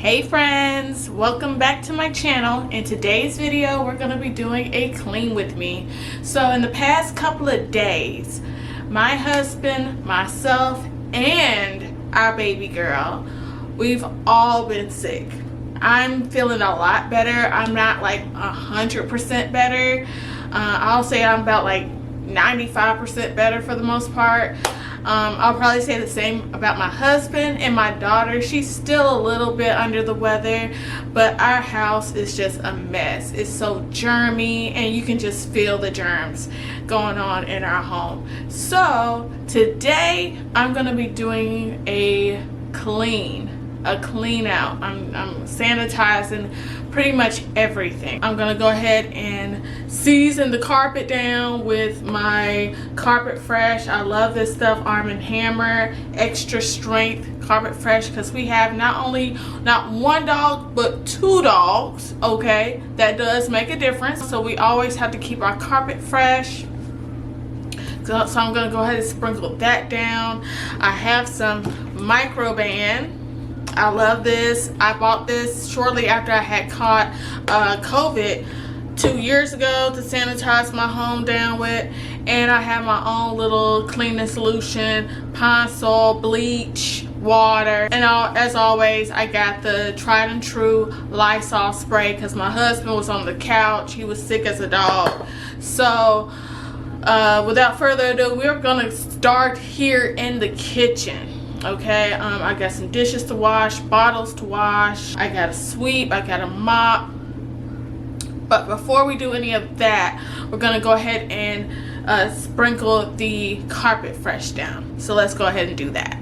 Hey friends, welcome back to my channel. In today's video we're going to be doing a clean with me. So in the past couple of days, my husband, myself, and our baby girl, we've all been sick. I'm feeling a lot better. I'm not like 100% better. I'll say I'm about like 95% better for the most part. I'll probably say the same about my husband and my daughter. She's still a little bit under the weather, but our house is just a mess. It's so germy and you can just feel the germs going on in our home. So today I'm going to be doing a clean out. I'm sanitizing pretty much everything. I'm gonna go ahead and season the carpet down with my Carpet Fresh. I love this stuff, Arm & Hammer extra strength Carpet Fresh, because we have not one dog but two dogs. Okay, that does make a difference, so we always have to keep our carpet fresh. So I'm gonna go ahead and sprinkle that down. I have some Microban. I love this. I bought this shortly after I had caught COVID 2 years ago to sanitize my home down with. And I have my own little cleaning solution, Pine Sol, bleach, water. And as always, I got the tried and true Lysol spray because my husband was on the couch. He was sick as a dog. So without further ado, we're going to start here in the kitchen. Okay, I got some dishes to wash, bottles to wash, I got a sweep, I got a mop. But before we do any of that, we're gonna go ahead and sprinkle the Carpet Fresh down. So let's go ahead and do that.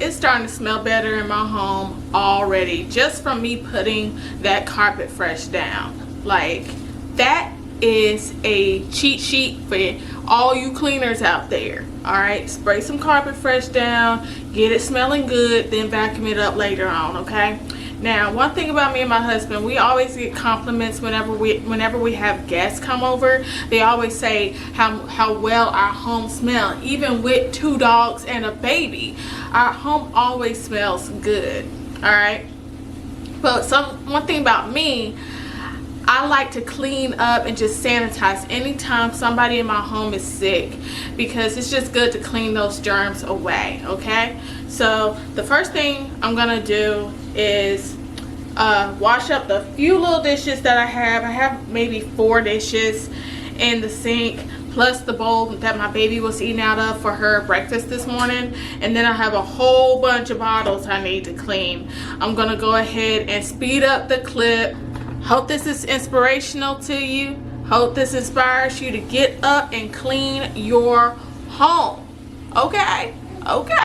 It's starting to smell better in my home already, just from me putting that Carpet Fresh down. Like, that is a cheat sheet for all you cleaners out there. Alright, spray some Carpet Fresh down, get it smelling good, then vacuum it up later on, okay? Now, one thing about me and my husband, we always get compliments whenever we have guests come over. They always say how well our home smells. Even with two dogs and a baby, our home always smells good. All right. But one thing about me, I like to clean up and just sanitize anytime somebody in my home is sick, because it's just good to clean those germs away. Okay, so the first thing I'm gonna do is wash up the few little dishes that I have. I have maybe 4 dishes in the sink, plus the bowl that my baby was eating out of for her breakfast this morning. And then I have a whole bunch of bottles I need to clean. I'm gonna go ahead and speed up the clip. Hope this is inspirational to you. Hope this inspires you to get up and clean your home. Okay? Okay.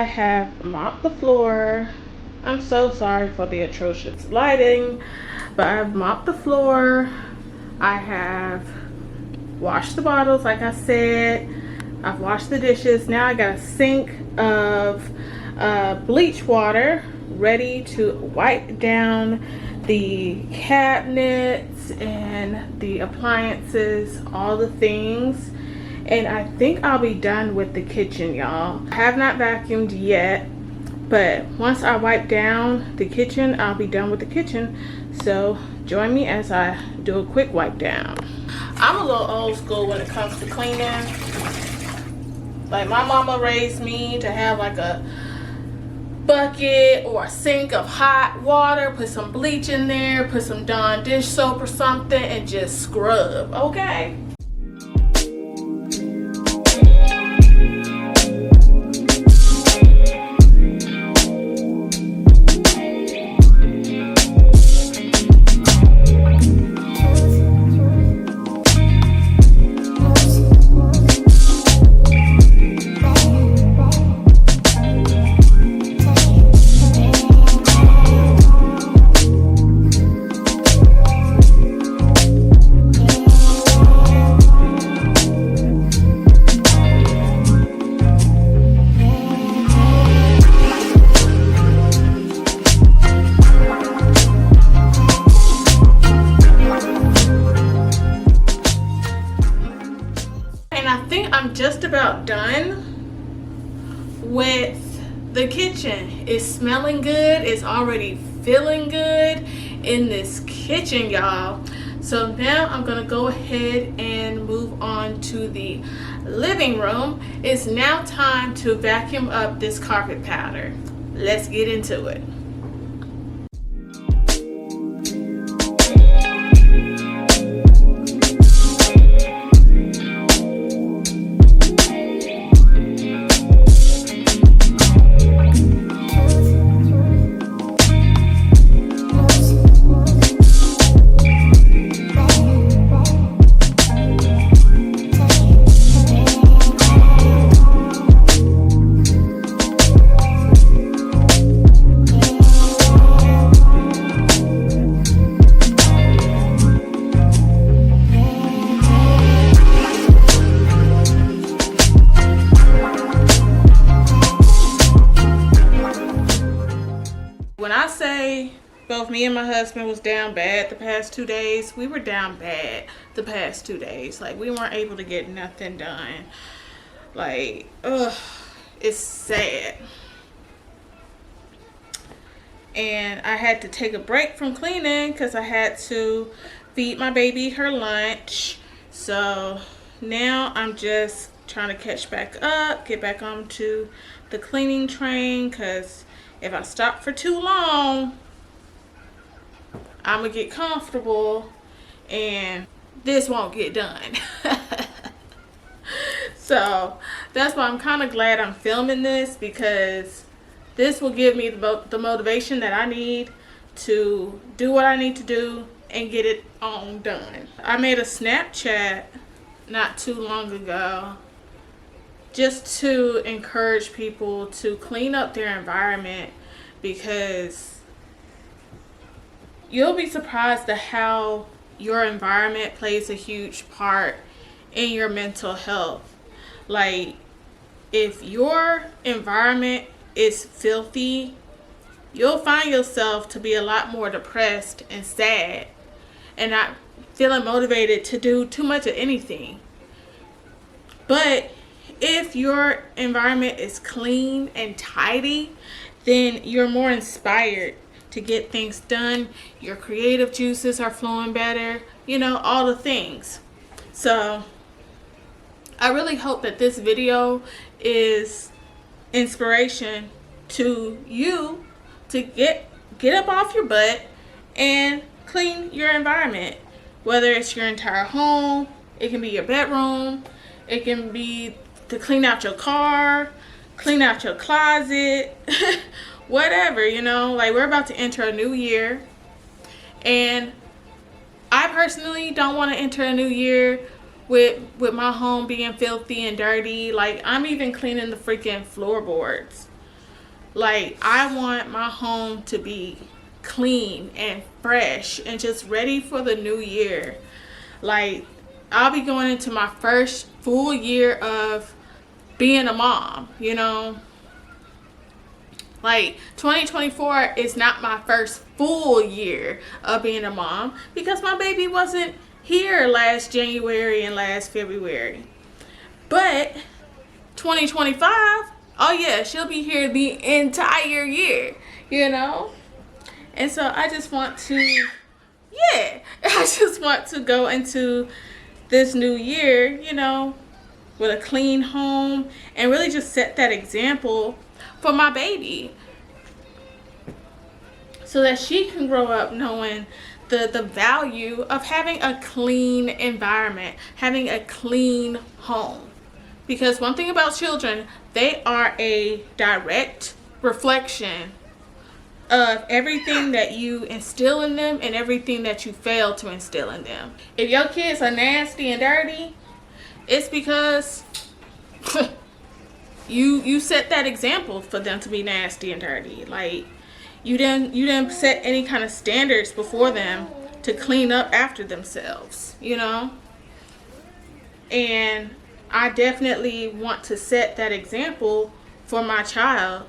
I have mopped the floor. I'm so sorry for the atrocious lighting, but I've mopped the floor. I have washed the bottles like I said. I've washed the dishes. Now I got a sink of bleach water ready to wipe down the cabinets and the appliances, all the things. And I think I'll be done with the kitchen, y'all. I have not vacuumed yet, but once I wipe down the kitchen, I'll be done with the kitchen. So join me as I do a quick wipe down. I'm a little old school when it comes to cleaning. Like, my mama raised me to have like a bucket or a sink of hot water, put some bleach in there, put some Dawn dish soap or something, and just scrub, okay? I'm just about done with the kitchen. It's smelling good. It's already feeling good in this kitchen, y'all. So now I'm gonna go ahead and move on to the living room. It's now time to vacuum up this carpet powder. Let's get into it. When I say both me and my husband was down bad the past 2 days, we were down bad the past 2 days. Like, we weren't able to get nothing done. Like, ugh, it's sad. And I had to take a break from cleaning because I had to feed my baby her lunch. So now I'm just trying to catch back up, get back onto the cleaning train, because if I stop for too long, I'm gonna get comfortable and this won't get done. So that's why I'm kind of glad I'm filming this, because this will give me the motivation that I need to do what I need to do and get it on done. I made a Snapchat not too long ago just to encourage people to clean up their environment, because you'll be surprised at how your environment plays a huge part in your mental health. Like, if your environment is filthy, you'll find yourself to be a lot more depressed and sad and not feeling motivated to do too much of anything. But if your environment is clean and tidy, then you're more inspired to get things done. Your creative juices are flowing better, you know, all the things. So I really hope that this video is inspiration to you to get up off your butt and clean your environment. Whether it's your entire home, it can be your bedroom, it can be to clean out your car, clean out your closet, whatever, you know. Like, we're about to enter a new year, and I personally don't want to enter a new year with my home being filthy and dirty. Like, I'm even cleaning the freaking floorboards. Like, I want my home to be clean and fresh and just ready for the new year. Like, I'll be going into my first full year of being a mom, you know. Like, 2024 is not my first full year of being a mom because my baby wasn't here last January and last February. But 2025, oh yeah, she'll be here the entire year, you know. And so I just want to, yeah, I just want to go into this new year, you know, with a clean home and really just set that example for my baby so that she can grow up knowing the value of having a clean environment, having a clean home. Because one thing about children, they are a direct reflection of everything that you instill in them and everything that you fail to instill in them. If your kids are nasty and dirty, it's because you set that example for them to be nasty and dirty. Like, you didn't set any kind of standards before them to clean up after themselves, you know. And I definitely want to set that example for my child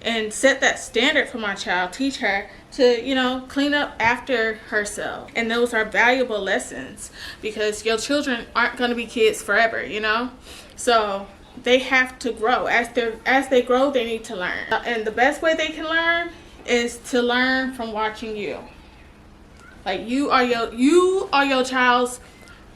and set that standard for my child, teach her to, you know, clean up after herself. And those are valuable lessons because your children aren't going to be kids forever, you know. So they have to grow. As they grow, they need to learn. And the best way they can learn is to learn from watching you. Like, you are your child's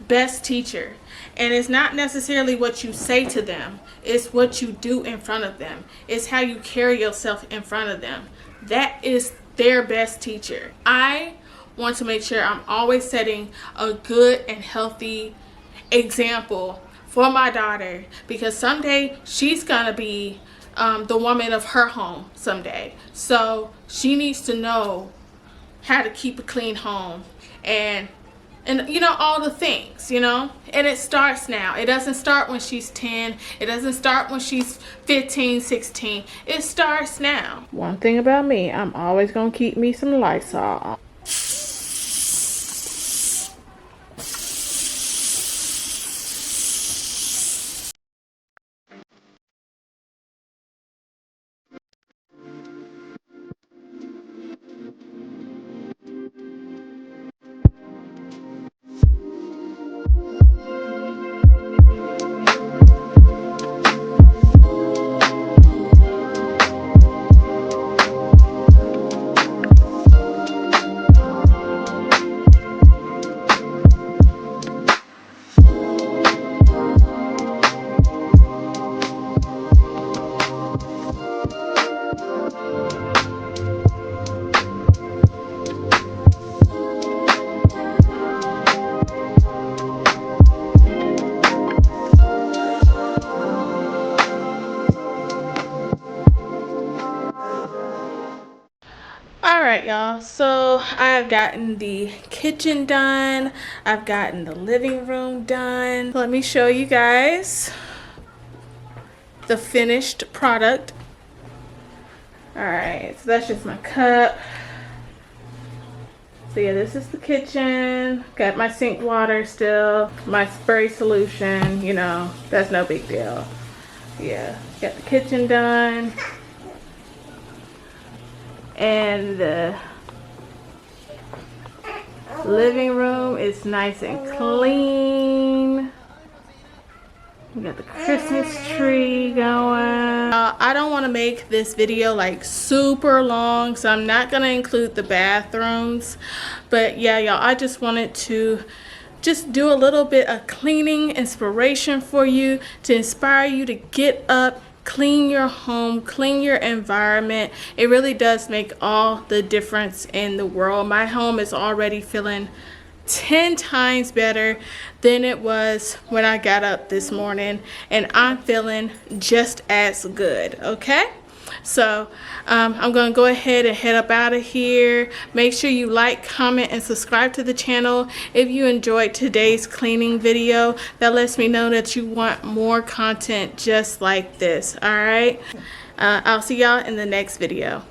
best teacher. And it's not necessarily what you say to them, it's what you do in front of them. It's how you carry yourself in front of them. That is their best teacher. I want to make sure I'm always setting a good and healthy example for my daughter, because someday she's gonna be the woman of her home someday. So she needs to know how to keep a clean home and you know, all the things, you know. And it starts now. It doesn't start when she's 10. It doesn't start when she's 15, 16. It starts now. One thing about me, I'm always gonna keep me some Lysol. Alright, y'all, so I've gotten the kitchen done. I've gotten the living room done. Let me show you guys the finished product. Alright, so that's just my cup. So yeah, this is the kitchen. Got my sink water still. My spray solution, you know, that's no big deal. Yeah, got the kitchen done. And the living room is nice and clean. We got the Christmas tree going. I don't want to make this video like super long, so I'm not going to include the bathrooms. But yeah, y'all, I just wanted to just do a little bit of cleaning inspiration for you, to inspire you to get up, clean your home, clean your environment. It really does make all the difference in the world. My home is already feeling 10 times better than it was when I got up this morning, and I'm feeling just as good. Okay, so I'm gonna go ahead and head up out of here. Make sure you like, comment, and subscribe to the channel if you enjoyed today's cleaning video. That lets me know that you want more content just like this. All right, I'll see y'all in the next video.